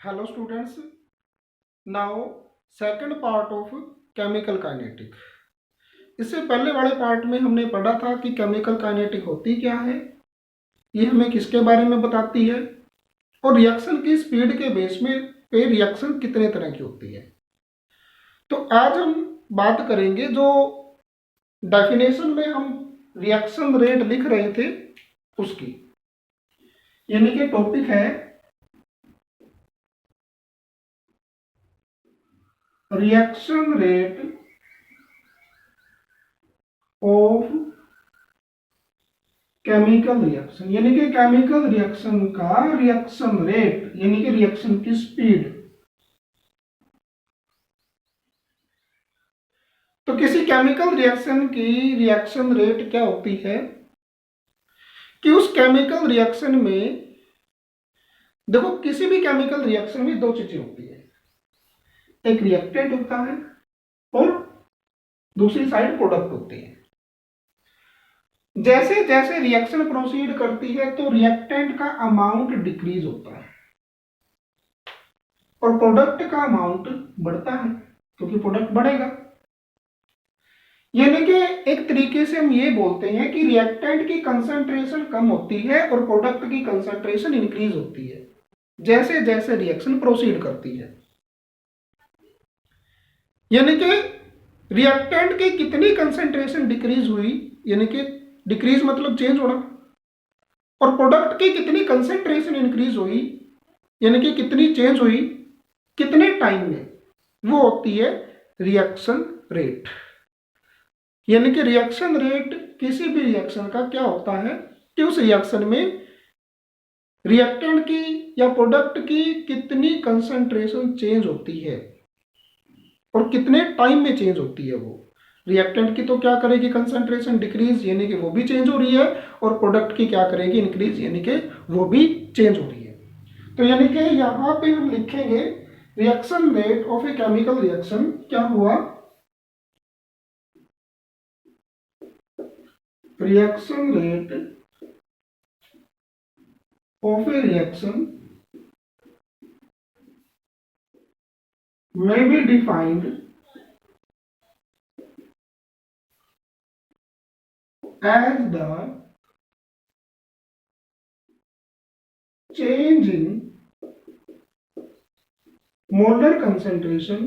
Hello students, now second part of chemical kinetic। इससे पहले वाले पार्ट में हमने पढ़ा था कि केमिकल काइनेटिक होती क्या है, ये हमें किसके बारे में बताती है और रिएक्शन की स्पीड के बेस में पे रिएक्शन कितने तरह की होती है। तो आज हम बात करेंगे जो डेफिनेशन में हम रिएक्शन रेट लिख रहे थे उसकी, यानी कि टॉपिक है reaction rate of chemical reaction, यानी कि केमिकल रिएक्शन का रिएक्शन रेट यानी कि रिएक्शन की स्पीड। तो किसी केमिकल रिएक्शन की रिएक्शन रेट क्या होती है कि उस केमिकल रिएक्शन में, देखो किसी भी केमिकल रिएक्शन में दो चीजें होती है, एक रिएक्टेंट होता है और दूसरी साइड प्रोडक्ट होती है। जैसे जैसे रिएक्शन प्रोसीड करती है तो रिएक्टेंट का अमाउंट डिक्रीज होता है और प्रोडक्ट का अमाउंट बढ़ता है, क्योंकि प्रोडक्ट बढ़ेगा। यानी कि एक तरीके से हम ये बोलते हैं कि रिएक्टेंट की कंसंट्रेशन कम होती है और प्रोडक्ट की कंसंट्रेशन इंक्रीज होती है जैसे जैसे रिएक्शन प्रोसीड करती है। यानी कि रिएक्टेंट की कितनी कंसंट्रेशन डिक्रीज हुई, यानी कि डिक्रीज मतलब चेंज होना, और प्रोडक्ट की कितनी कंसंट्रेशन इंक्रीज हुई यानी कि कितनी चेंज हुई कितने टाइम में, वो होती है रिएक्शन रेट। यानी कि रिएक्शन रेट किसी भी रिएक्शन का क्या होता है कि उस रिएक्शन में रिएक्टेंट की या प्रोडक्ट की कितनी कंसंट्रेशन चेंज होती है और कितने टाइम में चेंज होती है। वो रिएक्टेंट की तो क्या करेगी, कंसंट्रेशन डिक्रीज यानी कि वो भी चेंज हो रही है, और प्रोडक्ट की क्या करेगी, इंक्रीज यानी कि वो भी चेंज हो रही है। तो यानी कि यहां पे हम लिखेंगे reaction rate of a chemical reaction क्या हुआ, reaction rate of a reaction may be defined as the change in molar concentration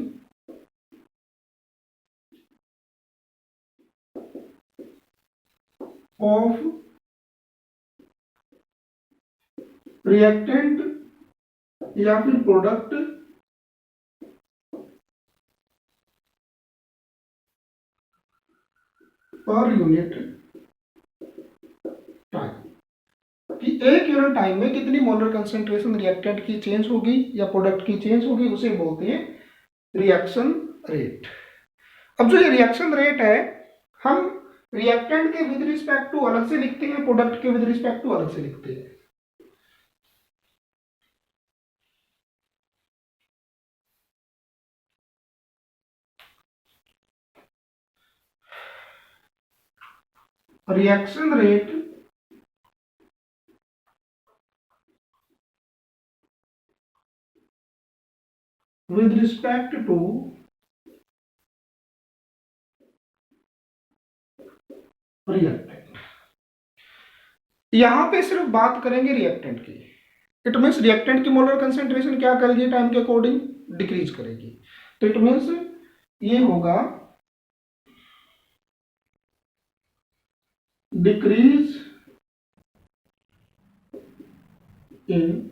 of reactant या फिर प्रोडक्ट पर यूनिट टाइम, कि एक यूनिट टाइम में कितनी मोलर कंसेंट्रेशन रिएक्टेंट की चेंज होगी या प्रोडक्ट की चेंज होगी, उसे बोलते हैं रिएक्शन रेट। अब जो ये रिएक्शन रेट है, हम रिएक्टेंट के विद रिस्पेक्ट टू अलग से लिखते हैं, प्रोडक्ट के विद रिस्पेक्ट टू अलग से लिखते हैं। Reaction rate with respect to reactant, यहां पे सिर्फ बात करेंगे रिएक्टेंट की। इट मीन्स रिएक्टेंट की मोलर कंसेंट्रेशन क्या करेगी, टाइम के अकॉर्डिंग डिक्रीज करेगी। तो इट मीन्स ये होगा decrease in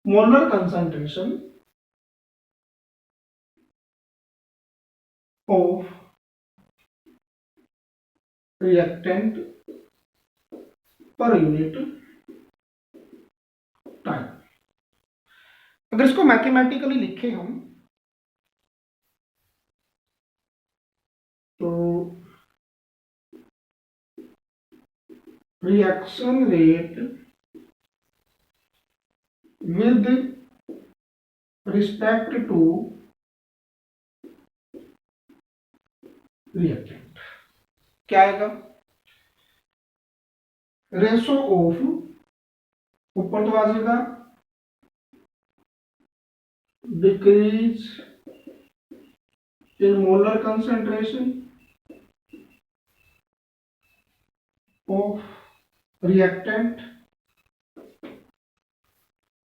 molar concentration of reactant per unit time. अगर इसको मैथमेटिकली लिखे हम तो reaction rate with respect to reactant क्या आएगा, रेशो ऑफ, ऊपर तो आ जाएगा decrease in molar concentration of reactant,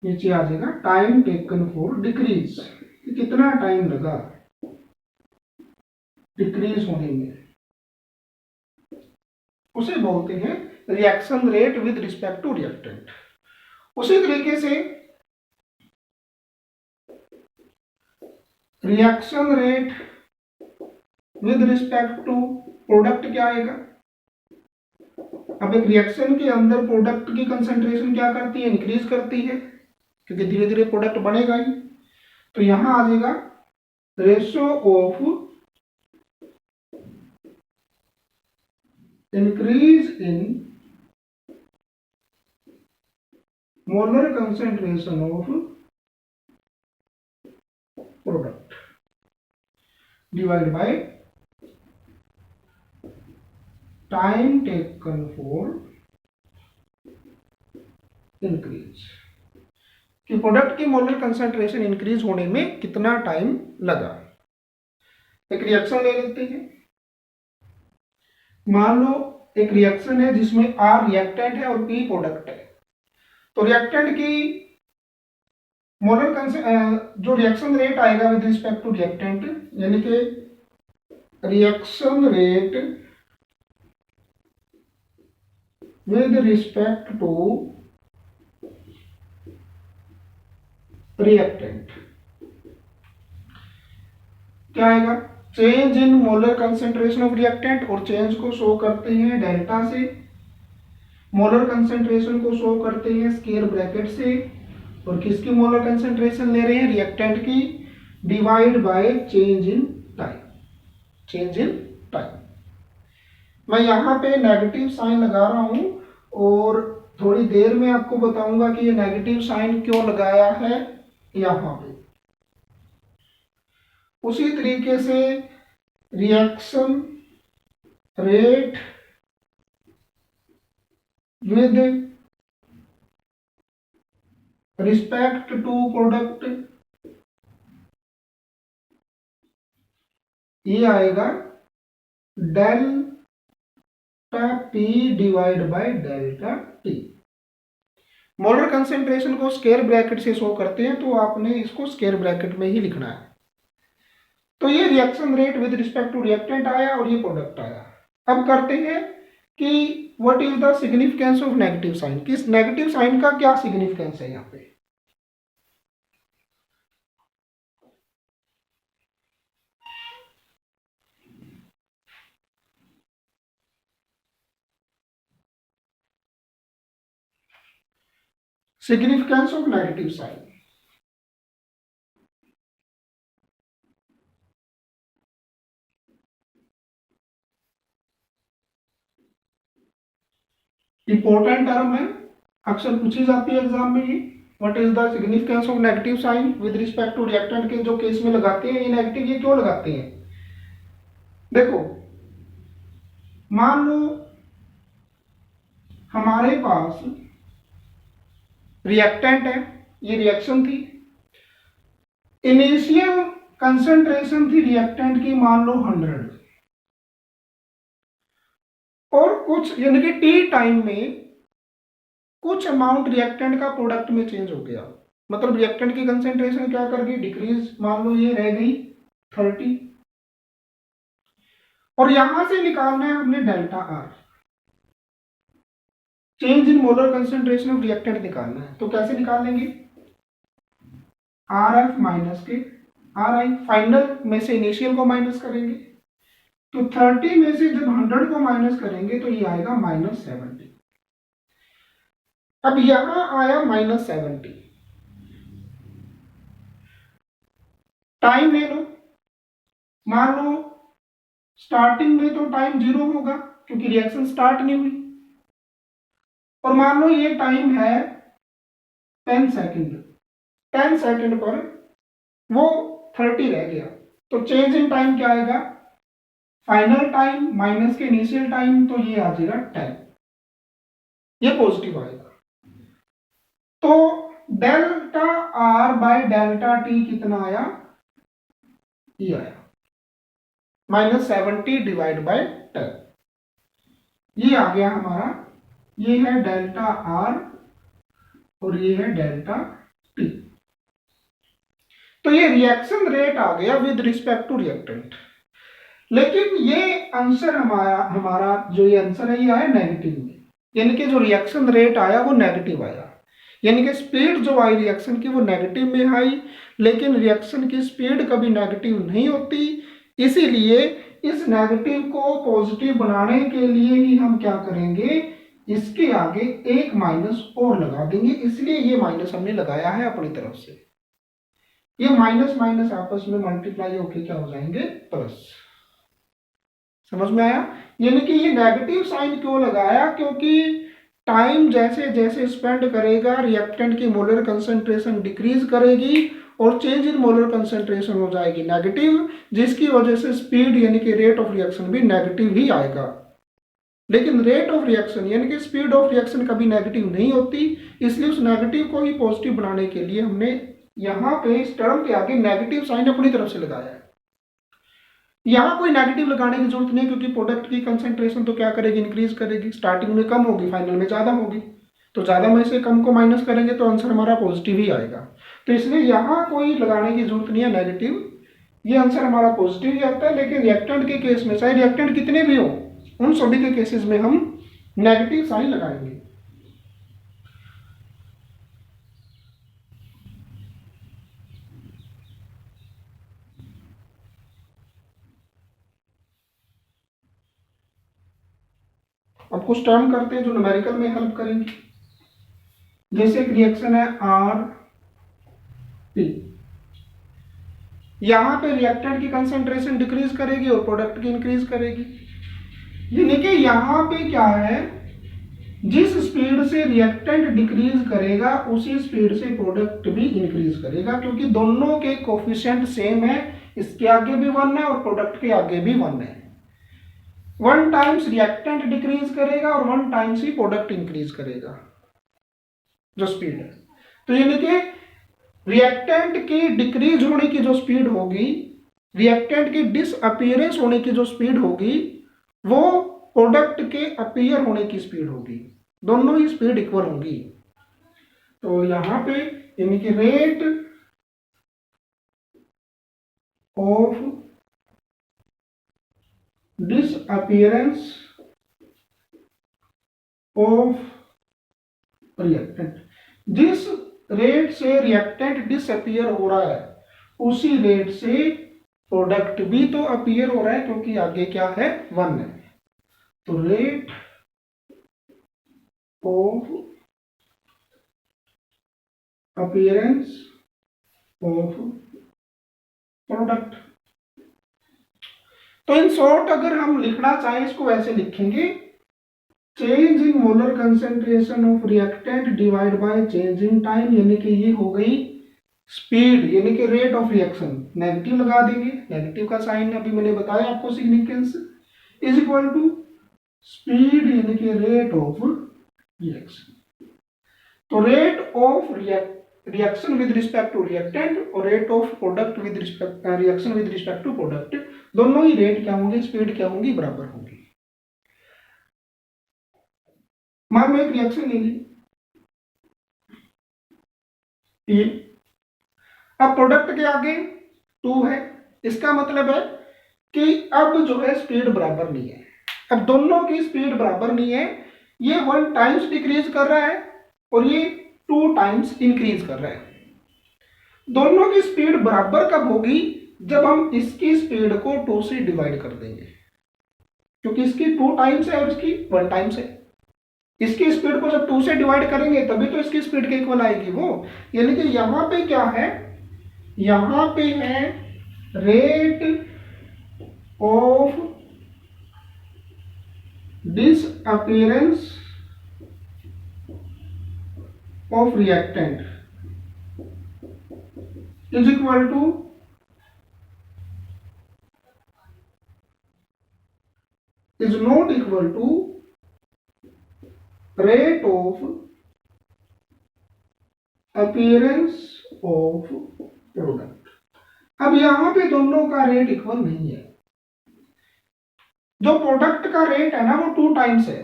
नीचे आ जाएगा टाइम टेकन फॉर डिक्रीज, कितना टाइम लगा डिक्रीज होने में, उसे बोलते हैं reaction rate with respect to reactant. उसी तरीके से reaction rate with respect to product क्या आएगा। अब एक रिएक्शन के अंदर प्रोडक्ट की कंसंट्रेशन क्या करती है, इंक्रीज करती है, क्योंकि धीरे धीरे प्रोडक्ट बनेगा ही। तो यहां आ जाएगा ratio of increase in molar concentration of product divide by time taken for increase, कि प्रोडक्ट की मोलर कंसंट्रेशन इंक्रीज होने में कितना टाइम लगा। एक रिएक्शन ले लेते हैं, मान लो एक रिएक्शन है जिसमें R रिएक्टेंट है और P प्रोडक्ट है। तो रिएक्टेंट की मोलर जो रिएक्शन रेट आएगा विद रिस्पेक्ट टू रिएक्टेंट, यानी कि reaction rate with respect to reactant क्या आएगा, change in molar concentration of reactant, और चेंज को शो करते हैं डेल्टा से, मोलर कंसंट्रेशन को शो करते हैं स्क्वायर ब्रैकेट से, और किसकी मोलर कंसंट्रेशन ले रहे हैं, रिएक्टेंट की, divide by change in time, change in time. मैं यहाँ पे नेगेटिव साइन लगा रहा हूं और थोड़ी देर में आपको बताऊंगा कि ये नेगेटिव साइन क्यों लगाया है यहाँ पे। उसी तरीके से reaction rate with respect to product, ये आएगा delta P divide by delta T। Molar concentration को स्क्वायर ब्रैकेट से शो करते हैं, तो आपने इसको स्क्वायर ब्रैकेट में ही लिखना है। तो ये reaction rate with respect to reactant आया और ये प्रोडक्ट आया। अब करते हैं कि what is the significance of negative sign, किस नेगेटिव साइन का क्या सिग्निफिकेंस है यहाँ पे। Significance of negative sign, important term है, अक्सर पूछी जाती है एग्जाम में। ये what is the significance of negative sign with respect to reactant के जो केस में लगाते हैं ये नेगेटिव, ये क्यों लगाते हैं। देखो मान लो हमारे पास रिएक्टेंट है, ये रिएक्शन थी, इनिशियल कंसंट्रेशन थी रिएक्टेंट की मान लो 100, और कुछ यानी कि टी टाइम में कुछ अमाउंट रिएक्टेंट का प्रोडक्ट में चेंज हो गया, मतलब रिएक्टेंट की कंसंट्रेशन क्या कर गई, डिक्रीज, मान लो ये रह गई 30, और यहां से निकालना है हमने delta R, change in molar concentration of reactant निकालना है। तो कैसे निकालेंगे, आर एफ माइनस के आर आई, फाइनल में से इनिशियल को माइनस करेंगे, तो 30 में से जब 100 को माइनस करेंगे तो ये आएगा -70। अब यहां आया -70, टाइम ले लो, मान लो स्टार्टिंग में तो टाइम 0 होगा क्योंकि रिएक्शन स्टार्ट नहीं हुई, और मान लो ये टाइम है 10 सेकंड, 10 सेकंड पर वो 30 रह गया, तो चेंज इन टाइम क्या आएगा, फाइनल टाइम माइनस के इनिशियल टाइम, तो ये आ जाएगा 10, ये पॉजिटिव आएगा। तो delta R bye delta T कितना आया, ये आया -70 डिवाइड बाय 10। ये आ गया हमारा, ये है डेल्टा आर और ये है डेल्टा टी। तो ये रिएक्शन रेट आ गया विद रिस्पेक्ट टू रिएक्टेंट। लेकिन ये आंसर हमारा जो ये आंसर है ये आया नेगेटिव में, यानी कि जो रिएक्शन रेट आया वो नेगेटिव आया, यानी कि स्पीड जो आई रिएक्शन की वो नेगेटिव में आई। लेकिन रिएक्शन की स्पीड कभी नेगेटिव नहीं होती, इसीलिए इस नेगेटिव को पॉजिटिव बनाने के लिए ही हम क्या करेंगे, इसके आगे एक माइनस और लगा देंगे। इसलिए ये माइनस हमने लगाया है अपनी तरफ से। ये माइनस माइनस आपस में मल्टीप्लाई होके क्या हो जाएंगे, प्लस। समझ में आया? यानी कि ये नेगेटिव साइन क्यों लगाया, क्योंकि टाइम जैसे जैसे स्पेंड करेगा रिएक्टेंट की मोलर कंसंट्रेशन डिक्रीज करेगी और चेंज इन मोलर कंसंट्रेशन हो जाएगी नेगेटिव, जिसकी वजह से स्पीड यानी कि रेट ऑफ रिएक्शन भी नेगेटिव ही आएगा। लेकिन रेट ऑफ रिएक्शन यानी कि स्पीड ऑफ रिएक्शन कभी नेगेटिव नहीं होती, इसलिए उस नेगेटिव को ही पॉजिटिव बनाने के लिए हमने यहाँ पे इस टर्म के आगे नेगेटिव साइन अपनी तरफ से लगाया है। यहाँ कोई नेगेटिव लगाने की जरूरत नहीं, क्योंकि प्रोडक्ट की कंसंट्रेशन तो क्या करेगी, इंक्रीज करेगी। स्टार्टिंग में कम होगी, फाइनल में ज्यादा होगी, तो ज्यादा में से कम को माइनस करेंगे तो आंसर हमारा पॉजिटिव ही आएगा। तो इसलिए यहाँ कोई लगाने की जरूरत नहीं है नेगेटिव, ये आंसर हमारा पॉजिटिव ही आता है। लेकिन रिएक्टेंट के केस में चाहे रिएक्टेंट कितने भी हो, उन सभी के केसेस में हम नेगेटिव साइन लगाएंगे। अब कुछ टर्म करते हैं जो न्यूमेरिकल में हेल्प करेंगे। जैसे एक रिएक्शन है आर पी, यहां पे रिएक्टेंट की कंसंट्रेशन डिक्रीज करेगी और प्रोडक्ट की इंक्रीज करेगी। यानी कि यहां पे क्या है, जिस स्पीड से रिएक्टेंट डिक्रीज करेगा उसी स्पीड से प्रोडक्ट भी इंक्रीज करेगा, क्योंकि दोनों के कोफिशिएंट सेम है। इसके आगे भी 1 है और प्रोडक्ट के आगे भी 1 है। 1 टाइम्स रिएक्टेंट डिक्रीज करेगा और 1 टाइम्स ही प्रोडक्ट इंक्रीज करेगा जो स्पीड है। तो यानी कि रिएक्टेंट की डिक्रीज होने की जो स्पीड होगी, रिएक्टेंट की डिसअपीयरेंस होने की जो स्पीड होगी, वो प्रोडक्ट के अपीयर होने की स्पीड होगी। दोनों ही स्पीड इक्वल होंगी। तो यहां पे यानी कि rate of disappearance of reactant, जिस रेट से रिएक्टेंट डिसअपीयर हो रहा है उसी रेट से प्रोडक्ट भी तो अपीयर हो रहा है, क्योंकि आगे क्या है, 1 है। तो rate of appearance of product. तो इन शॉर्ट अगर हम लिखना चाहें इसको वैसे लिखेंगे, change in molar concentration of reactant divide by change in time, यानी कि ये हो गई स्पीड यानी कि रेट ऑफ रिएक्शन। नेगेटिव लगा देंगे, नेगेटिव का साइन अभी मैंने बताया आपको significance, is equal to speed यानी कि रेट ऑफ रिएक्शन। तो rate of reaction with respect to reactant और rate of product with respect reaction with respect to product, दोनों ही रेट क्या होंगे, स्पीड क्या होंगी, बराबर होंगी। मान लो एक रिएक्शन ले ली ये, अब प्रोडक्ट के आगे 2 है, इसका मतलब है कि अब जो है स्पीड बराबर नहीं है। अब दोनों की स्पीड बराबर नहीं है, ये 1 टाइम्स डिक्रीज कर रहा है और ये 2 टाइम्स इंक्रीज कर रहा है। दोनों की स्पीड बराबर कब होगी, जब हम इसकी स्पीड को 2 से डिवाइड कर देंगे, क्योंकि इसकी 2 टाइम्स है और इसकी 1 टाइम्स है। इसकी स्पीड को जब 2 से डिवाइड करेंगे तभी तो इसकी स्पीड के इक्वल आएगी वो। यानी कि यहां पे क्या है, यहां पे है rate of disappearance of reactant is equal to is not equal to rate of appearance of product. अब यहां पे दोनों का रेट इक्वल नहीं है। जो प्रोडक्ट का रेट है ना वो 2 टाइम्स है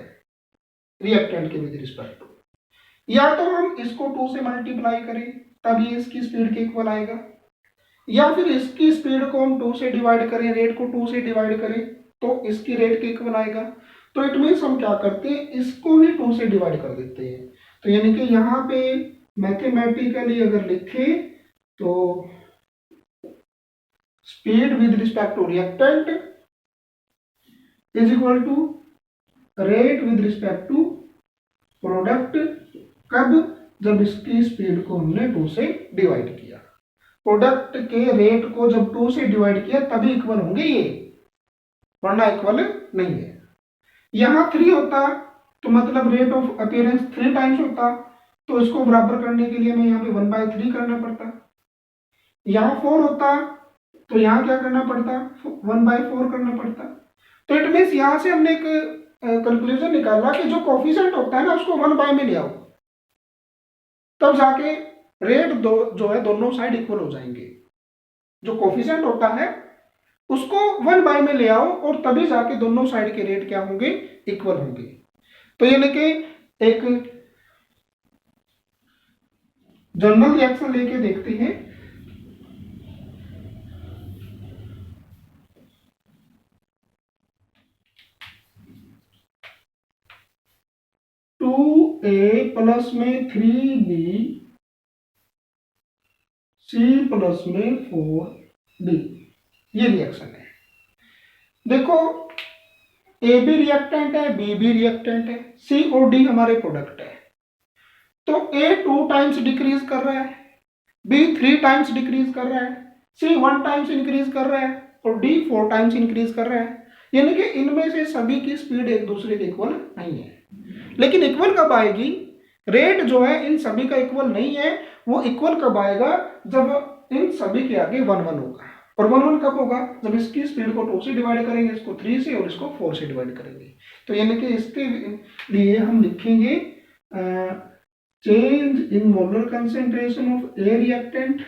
रिएक्टेंट के विद रिस्पेक्ट टू। या तो हम इसको 2 से मल्टीप्लाई करें तब ये इसकी स्पीड के इक्वल आएगा, या फिर इसकी स्पीड को हम 2 से डिवाइड करें, रेट को 2 से डिवाइड करें तो इसकी रेट के इक्वल आएगा। तो इट मीन्स हम क्या करते हैं, इसको ही 2 से डिवाइड कर देते हैं। तो यानी कि यहाँ पे मैथमेटिकली अगर लिखें तो speed with respect to reactant is equal to rate with respect to product. कब? जब इसकी स्पीड को हमने 2 से डिवाइड किया। प्रोडक्ट के रेट को जब 2 से डिवाइड किया तभी इक्वल होंगे ये, वरना इक्वल नहीं है। यहां 3 होता तो मतलब रेट ऑफ अपीयरेंस 3 टाइम्स होता, तो इसको बराबर करने के लिए हमें यहाँ पे 1/3 करना पड़ता। यहाँ 4 होता तो यहाँ क्या करना पड़ता, 1/4 करना पड़ता। तो इट मीन्स यहाँ से हमने एक कंक्लूजन निकाला कि जो कोफिशिएंट होता है ना उसको 1 में ले आओ, तब जाके रेट जो है दोनों साइड इक्वल हो जाएंगे। जो कोफिशिएंट होता है उसको 1 में ले आओ और तभी जाके दोनों साइड के रेट क्या होंगे, इक्वल होंगे। तो यानी कि एक जनरल रिएक्शन लेके देखते हैं। A प्लस में 3B C प्लस में 4D, ये रिएक्शन है। देखो ए भी रिएक्टेंट है, बी भी रिएक्टेंट है, सी और डी हमारे प्रोडक्ट है। तो ए 2 टाइम्स डिक्रीज कर रहा है, बी 3 टाइम्स डिक्रीज कर रहा है, सी 1 टाइम्स इंक्रीज कर रहा है और डी 4 टाइम्स इंक्रीज कर रहा है। यानी कि इनमें से सभी की स्पीड एक दूसरे के इक्वल नहीं है। लेकिन इक्वल कब आएगी, रेट जो है इन सभी का इक्वल नहीं है, वो इक्वल कब आएगा, जब इन सभी के आगे 1 होगा। और 1 कब होगा, जब इसकी स्पीड को 2 से डिवाइड करेंगे, इसको 3 से और इसको 4 से डिवाइड करेंगे। तो यानी कि इसके लिए हम लिखेंगे change in molar concentration of A reactant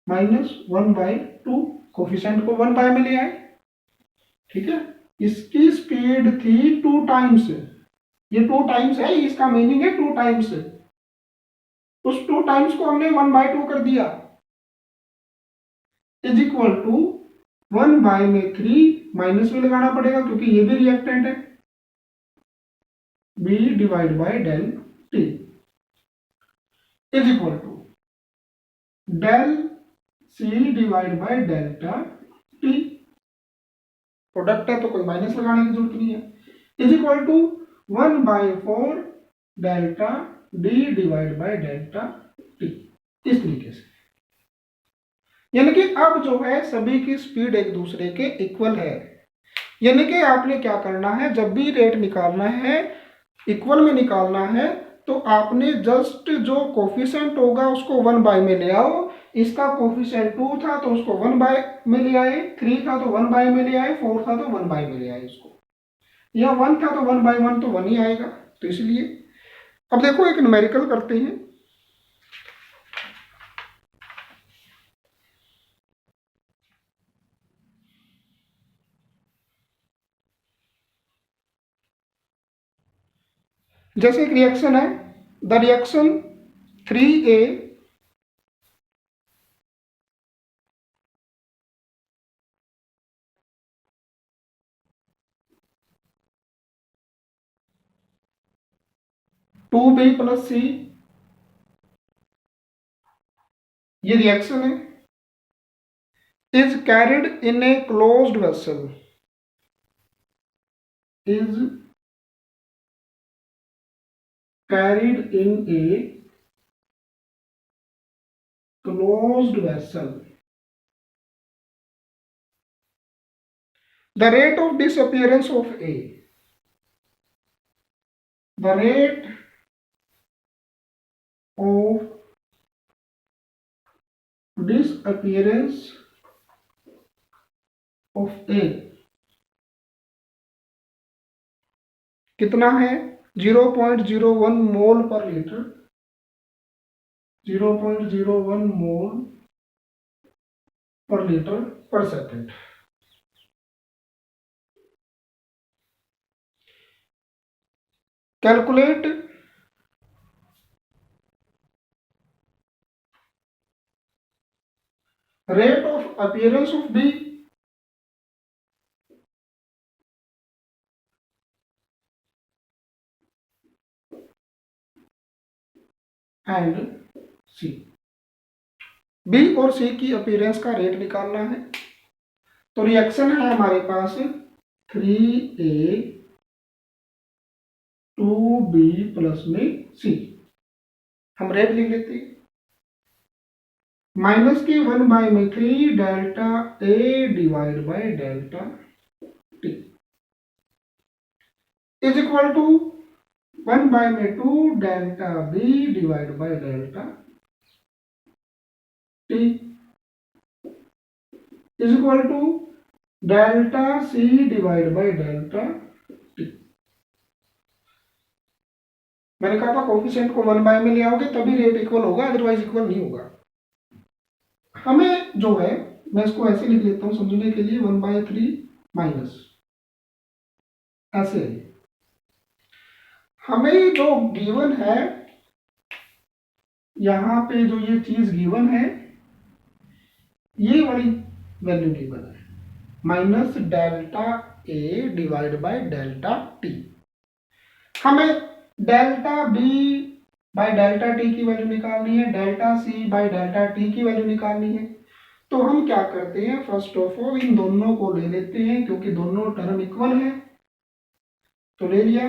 -1/2, coefficient को 1 में ले आए, ठीक है। इसकी स्पीड थी 2 टाइम्स, ये 2 टाइम्स है, इसका मीनिंग है 2 टाइम्स। उस 2 टाइम्स को हमने 1/2 कर दिया, इज इक्वल टू 1/3 माइनस में लगाना पड़ेगा क्योंकि ये भी रिएक्टेंट है, B divide by del T is equal to del C divide by delta T. Product है तो कोई माइनस लगाने की जरूरत नहीं है, is equal to 1/4 delta D divide by delta T. इस तरीके से यानी कि अब जो है सभी की स्पीड एक दूसरे के इक्वल है। यानी कि आपने क्या करना है, जब भी रेट निकालना है इक्वल में निकालना है तो आपने जस्ट जो कोफिशिएंट होगा उसको 1 में ले आओ। इसका कोफिशिएंट 2 था तो उसको 1 में ले आए, 3 था तो 1 में ले आए, 4 था तो 1 में ले आए इसको, या 1 था तो 1/1 तो 1 ही आएगा। तो इसलिए अब देखो एक न्यूमेरिकल करते हैं। जैसे एक रिएक्शन है, the reaction 3A (2B + C), ये रिएक्शन है, is carried in a closed vessel, is carried in a closed vessel. The rate of disappearance of A. The rate of disappearance of A कितना है, 0.01 मोल per litre. 0.01 mole per litre per second. Calculate rate of appearance of B and C। B और C की appearance का rate निकालना है। तो reaction है हमारे पास 3A 2B प्लस में C। हम रेट लिख लेते हैं, माइनस के 1/3 delta A divide by delta T is equal to 1/2 delta B divide by delta T is equal to delta C divide by delta T। मैंने कहा था कोफिशिएंट को 1 बाय में ले आओगे तभी रेट इक्वल होगा, अदरवाइज इक्वल नहीं होगा। हमें जो है, मैं इसको ऐसे लिख लेता हूं समझने के लिए, 1/3 माइनस ऐसे है। हमें जो गिवन है, यहां पे जो ये चीज गिवन है, ये वाली वैल्यू गिवन है, minus delta A divide by delta T. हमें delta B by delta T की वैल्यू निकालनी है, delta C by delta T की वैल्यू निकालनी है। तो हम क्या करते हैं, फर्स्ट ऑफ ऑल इन दोनों को ले लेते हैं क्योंकि दोनों टर्म इक्वल है। तो ले लिया,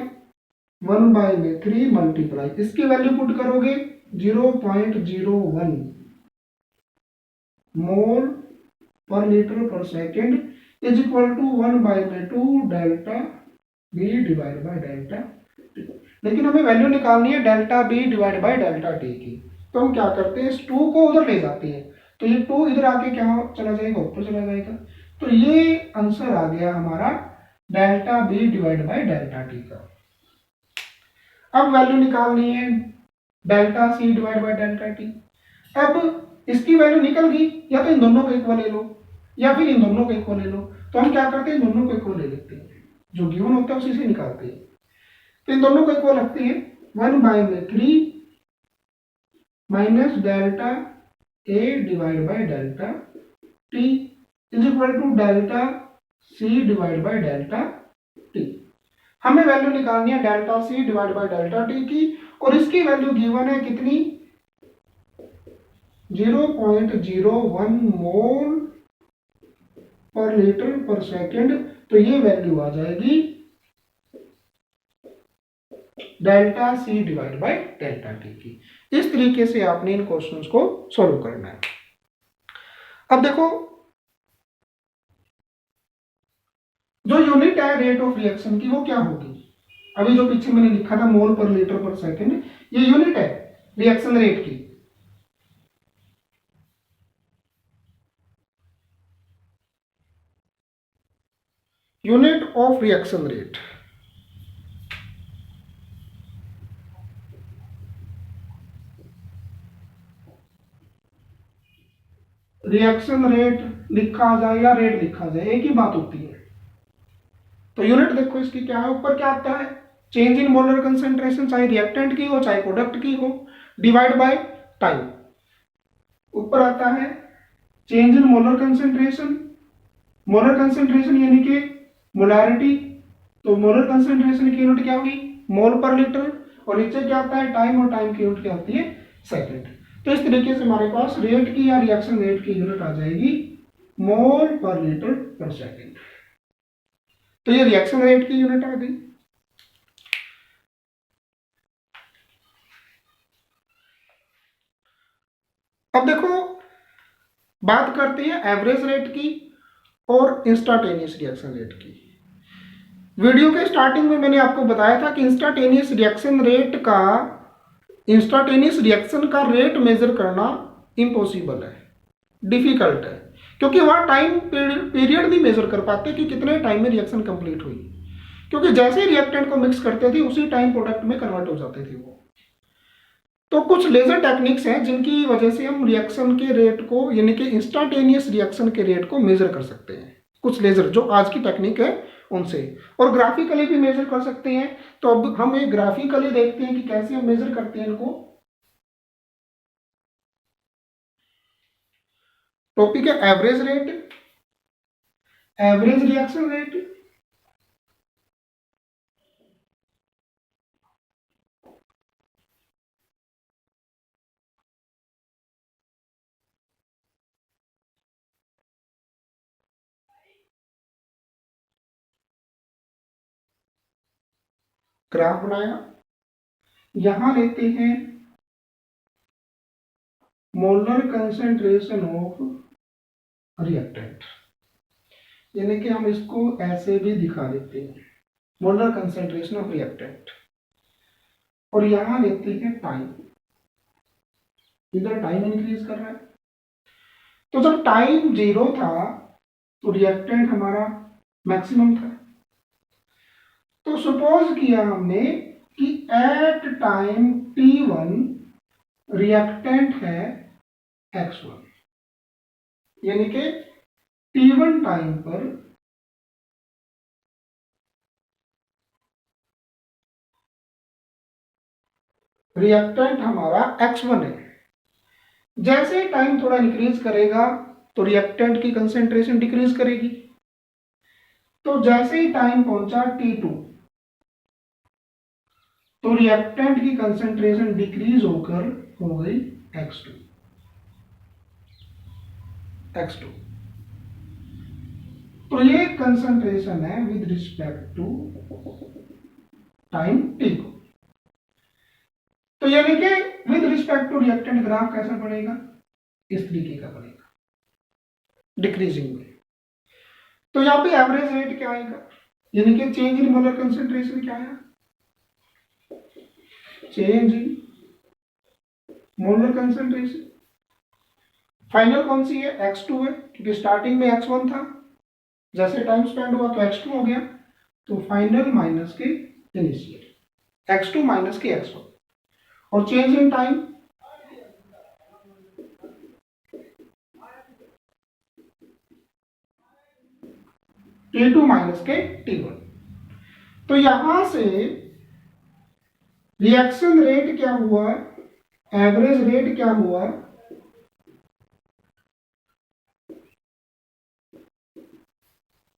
1/3 मल्टीप्लाई, इसकी वैल्यू पुट करोगे 0.01 मोल per litre per second is equal to 1/2 delta B divide by delta T. लेकिन हमें वैल्यू निकालनी है delta B divide by delta T की। तो हम क्या करते हैं, इस 2 को उधर ले जाते हैं, तो ये 2 इधर आके क्या चला जाएगा, ऊपर चला जाएगा। तो ये आंसर आ गया हमारा delta B divide by delta T का। अब वैल्यू निकालनी है delta C divide by delta T. अब इसकी वैल्यू निकल गई, या तो इन दोनों को इक्वल ले लो या फिर इन दोनों को इक्वल ले लो। तो हम क्या करते हैं, इन दोनों को इक्वल ले लेते हैं, जो गिवन होता है उसी से निकालते हैं। तो इन दोनों को इक्वल रखते हैं, 1/3 minus delta A divide by delta T is equal to delta C divide by delta T. हमें वैल्यू निकालनी है delta C divide by delta T की, और इसकी वैल्यू गिवन है कितनी, 0.01 मोल पर लीटर पर सेकेंड। तो ये वैल्यू आ जाएगी delta C divide by delta T की। इस तरीके से आपने इन क्वेश्चंस को सॉल्व करना है। अब देखो, जो यूनिट है रेट ऑफ रिएक्शन की वो क्या होगी, अभी जो पीछे मैंने लिखा था मोल पर लीटर पर सेकेंड, ये यूनिट है रिएक्शन रेट की। Unit of reaction rate, reaction rate लिखा जाए या रेट लिखा जाए एक ही बात होती है। तो यूनिट देखो इसकी क्या है, ऊपर क्या आता है, चेंज इन मोलर कंसेंट्रेशन, चाहे रिएक्टेंट की हो चाहे प्रोडक्ट की हो, डिवाइड बाय टाइम। ऊपर आता है change in molar concentration, molar concentration यानी कि मोलैरिटी, तो मोलर कंसेंट्रेशन की यूनिट क्या होगी, मोल पर लीटर, और नीचे क्या आता है टाइम, और टाइम की यूनिट क्या होती है, सेकंड। तो इस तरीके से हमारे पास रेट की या रिएक्शन रेट की यूनिट आ जाएगी मोल पर लीटर पर सेकंड। तो ये रिएक्शन रेट की यूनिट आ गई। अब देखो बात करते हैं एवरेज रेट की और इंस्टांटेनियस रिएक्शन रेट की। वीडियो के स्टार्टिंग में मैंने आपको बताया था कि इंस्टांटेनियस रिएक्शन का रेट मेजर करना इम्पॉसिबल है, डिफिकल्ट है, क्योंकि वहाँ टाइम पीरियड नहीं मेजर कर पाते कि कितने टाइम में रिएक्शन कंप्लीट हुई, क्योंकि जैसे ही रिएक्टेंट को मिक्स करते थे उसी टाइम प्रोडक्ट में कन्वर्ट हो जाते थे वो। तो कुछ लेजर टेक्निक्स हैं जिनकी वजह से हम रिएक्शन के रेट को, यानी कि इंस्टेंटेनियस रिएक्शन के रेट को मेजर कर सकते हैं। कुछ लेजर जो आज की टेक्निक है उनसे, और ग्राफिकली भी मेजर कर सकते हैं। तो अब हम एक ग्राफिकली देखते हैं कि कैसे हम मेजर करते हैं इनको। टॉपिक है average rate, average reaction rate. Graph बनाया, यहां लेते हैं मोलर कंसेंट्रेशन ऑफ रिएक्टेंट, यानी कि हम इसको ऐसे भी दिखा देते हैं, मोलर कंसेंट्रेशन ऑफ रिएक्टेंट। और यहां लेते हैं टाइम, इधर टाइम इंक्रीज कर रहा है। तो जब टाइम 0 था तो रिएक्टेंट हमारा मैक्सिमम था। तो सपोज किया हमने कि एट टाइम t1 रिएक्टेंट है x1, यानी कि t1 टाइम पर रिएक्टेंट हमारा x1 है। जैसे टाइम थोड़ा इंक्रीज करेगा तो रिएक्टेंट की कंसेंट्रेशन डिक्रीज करेगी। तो जैसे ही टाइम पहुंचा t2 तो रिएक्टेंट की कंसेंट्रेशन डिक्रीज होकर हो गई x2। तो ये कंसेंट्रेशन है with respect to time t को। तो यानी कि with respect to reactant graph कैसा बनेगा, इस तरीके का बनेगा, डिक्रीजिंग में। तो यहां पे एवरेज रेट क्या आएगा, यानी कि चेंज इन मोलर कंसेंट्रेशन क्या है, change in molar concentration. Final कौन सी है, x2 है, क्योंकि स्टार्टिंग में x1 था, जैसे टाइम स्पेंड हुआ तो x2 हो गया। तो फाइनल माइनस के इनिशियल, x2 माइनस के x1। और change in time, t2 minus के t1। तो यहां से रिएक्शन रेट क्या हुआ, एवरेज रेट क्या हुआ,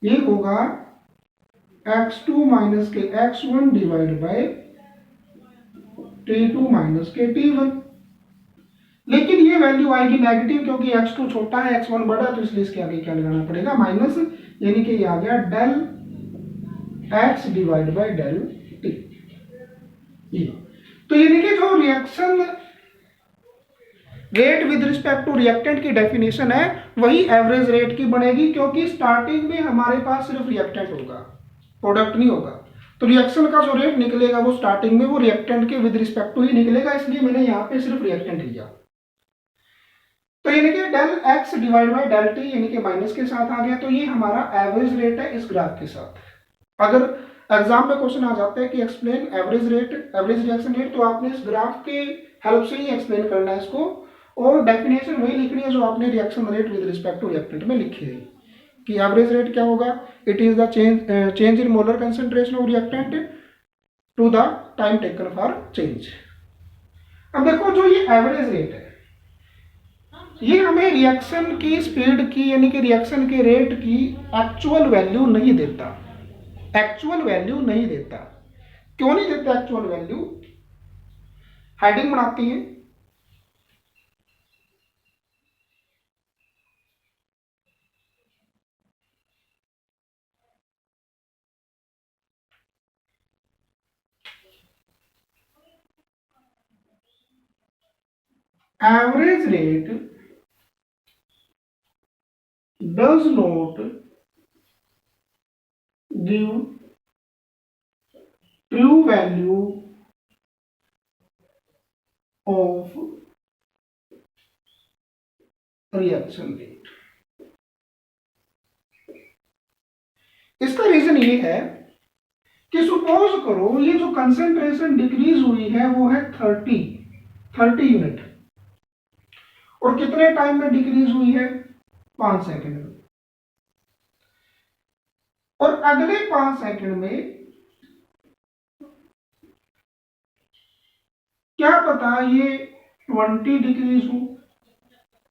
ये होगा x2 माइनस के x1 divide by t2 minus के t1। लेकिन ये वैल्यू आएगी नेगेटिव, क्योंकि x2 छोटा है x1 बड़ा, तो इसलिए इसके आगे क्या लगाना पड़ेगा, माइनस, यानी कि ये आ गया del x divide by del t। तो यानी कि जो reaction rate with respect to reactant की डेफिनेशन है वही एवरेज रेट की बनेगी, क्योंकि स्टार्टिंग में हमारे पास सिर्फ रिएक्टेंट होगा, प्रोडक्ट नहीं होगा। तो रिएक्शन का जो रेट निकलेगा वो स्टार्टिंग में वो रिएक्टेंट के विद रिस्पेक्ट टू ही निकलेगा, इसलिए मैंने यहाँ पे सिर्फ रिएक्टेंट लिया। तो यानी कि del X divide by del T, यानी कि माइनस के साथ आ गया। तो ये हमारा एवरेज रेट है इस ग्राफ के साथ। अगर एग्जाम में क्वेश्चन आ जाता है कि explain average rate, average reaction rate, तो आपने इस ग्राफ के हेल्प से ही एक्सप्लेन करना है इसको, और डेफिनेशन वही लिखनी है जो आपने reaction rate with respect to reactant में लिखी है कि एवरेज रेट क्या होगा, it is the change in molar concentration of reactant to the time taken for change. अब देखो जो ये एवरेज रेट है ये हमें रिएक्शन की स्पीड की, यानी कि रिएक्शन के रेट की एक्चुअल वैल्यू नहीं देता, एक्चुअल वैल्यू नहीं देता। क्यों नहीं देता एक्चुअल वैल्यू, हेडिंग बनाती है, average rate does not give true value of reaction rate। इसका रीजन ये है कि सपोज करो ये जो कंसेंट्रेशन डिक्रीज हुई है वो है 30, 30 यूनिट, और कितने टाइम में डिक्रीज हुई है? 5 सेकंड में। और अगले 5 सेकंड में क्या पता ये 20 डिक्रीज हो,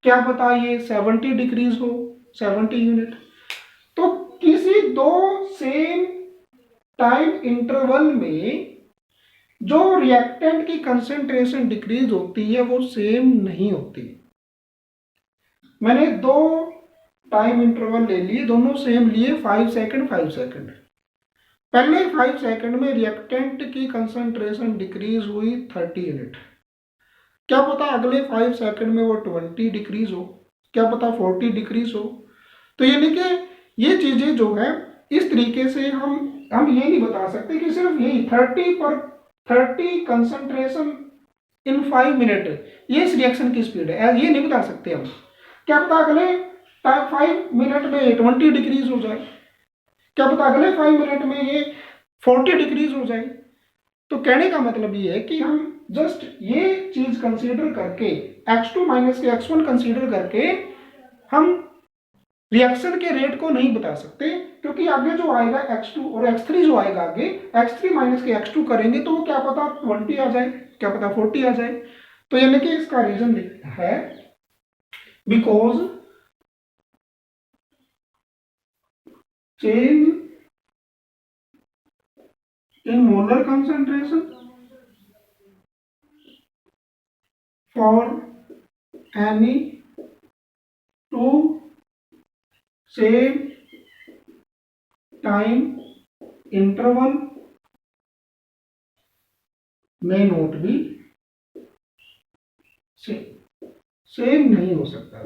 क्या पता ये 70 डिक्रीज हो, 70 यूनिट। तो किसी दो सेम टाइम इंटरवल में जो रिएक्टेंट की कंसेंट्रेशन डिक्रीज होती है वो सेम नहीं होती। मैंने दो टाइम इंटरवल ले लिए, दोनों सेम लिए, 5 सेकंड 5 सेकंड। पहले 5 सेकंड में रिएक्टेंट की कंसेंट्रेशन डिक्रीज हुई 30 यूनिट, क्या पता अगले 5 सेकंड में वो 20 डिक्रीज हो, क्या पता 40 डिक्रीज हो। तो यानी कि ये चीजें जो है इस तरीके से हम ये नहीं बता सकते कि सिर्फ यही 30 कंसंट्रेशन इन 5 मिनट ये इस रिएक्शन की स्पीड है, ये नहीं बता सकते हम। क्या पता अगले 5 मिनट में 20 डिक्रीज हो जाए, क्या पता अगले 5 मिनट में ये 40 डिक्रीज हो जाए। तो कहने का मतलब ये है कि हम जस्ट ये चीज कंसीडर करके x2 माइनस के x1 कंसीडर करके हम रिएक्शन के रेट को नहीं बता सकते, क्योंकि आगे जो आएगा x2 और x3 जो आएगा आगे x3 माइनस के x2 करेंगे तो वो क्या पता 20 आ जाए, क्या पता 40 आ जाए। तो यानी कि इसका रीजन है because change in molar concentration for any two same time interval may not be same नहीं हो सकता।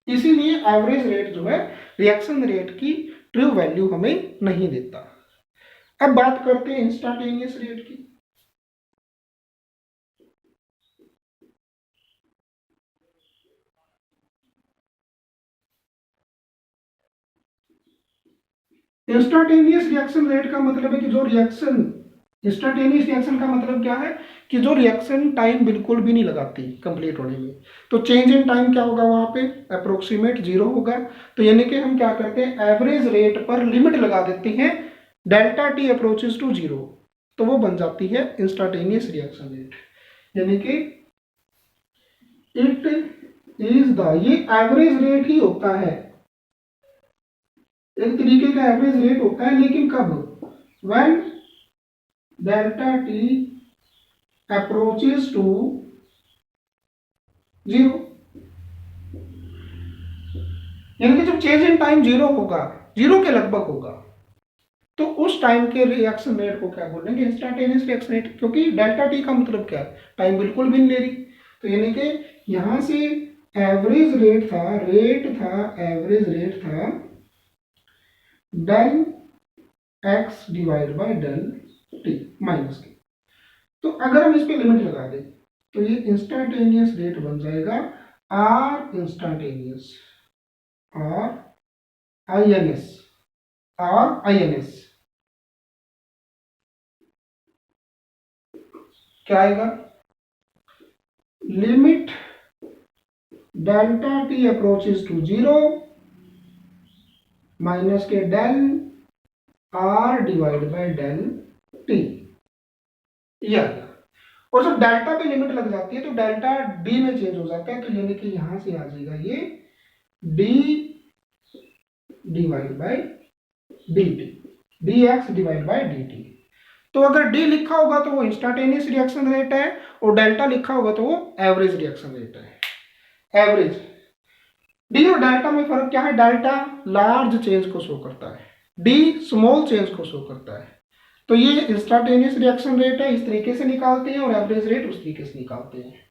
इसीलिए एवरेज रेट जो है रिएक्शन रेट की ट्रू वैल्यू हमें नहीं देता। अब बात करते हैं इंस्टेंटेनियस रेट की। इंस्टेंटेनियस रिएक्शन रेट का मतलब है कि जो रिएक्शन, इंस्टेंटेनियस रिएक्शन का मतलब क्या है कि जो रिएक्शन टाइम बिल्कुल भी नहीं लगाती कंप्लीट होने में। तो चेंज इन टाइम क्या होगा वहां पे? अप्रोक्सीमेट 0 होगा। तो यानी कि हम क्या करते हैं, एवरेज रेट पर लिमिट लगा देते हैं, डेल्टा टी अप्रोचेस टू 0, तो वो बन जाती है इंस्टेंटेनियस रिएक्शन रेट। यानी कि इट इज द, ये एवरेज रेट ही होता है, एक तरीके का एवरेज रेट होता है, लेकिन कब? When delta T approaches to 0, यानी कि जब चेंज इन टाइम 0 होगा, 0 के लगभग होगा, तो उस टाइम के रिएक्शन रेट को क्या बोलेंगे? Instantaneous reaction rate. क्योंकि डेल्टा टी का मतलब क्या है? टाइम बिल्कुल भी नहीं ले रही। तो यानी कि यहां से एवरेज रेट था, एवरेज रेट था del X divide by del T minus के। तो अगर हम इस पे लिमिट लगा दें तो ये इंस्टेंटेनियस रेट बन जाएगा R instantaneous, R I N S क्या आएगा? Limit delta T approaches to 0 minus के del R divide by del T, ये आ गया। और जब डेल्टा पे लिमिट लग जाती है तो डेल्टा डी में चेंज हो जाता है। तो यानी कि यहां से आ जाएगा ये D divide bye D T, D x divide bye D T. तो अगर डी लिखा होगा तो वो इंस्टेंटेनियस रिएक्शन रेट है, और डेल्टा लिखा होगा तो वो एवरेज रिएक्शन रेट है। एवरेज, डी और डेल्टा में फर्क क्या है? डेल्टा लार्ज चेंज को शो करता है, डी स्मॉल चेंज को शो करता है। तो ये इंस्टेंटेनियस रिएक्शन रेट है, इस तरीके से निकालते हैं, और एवरेज रेट उस तरीके से निकालते हैं।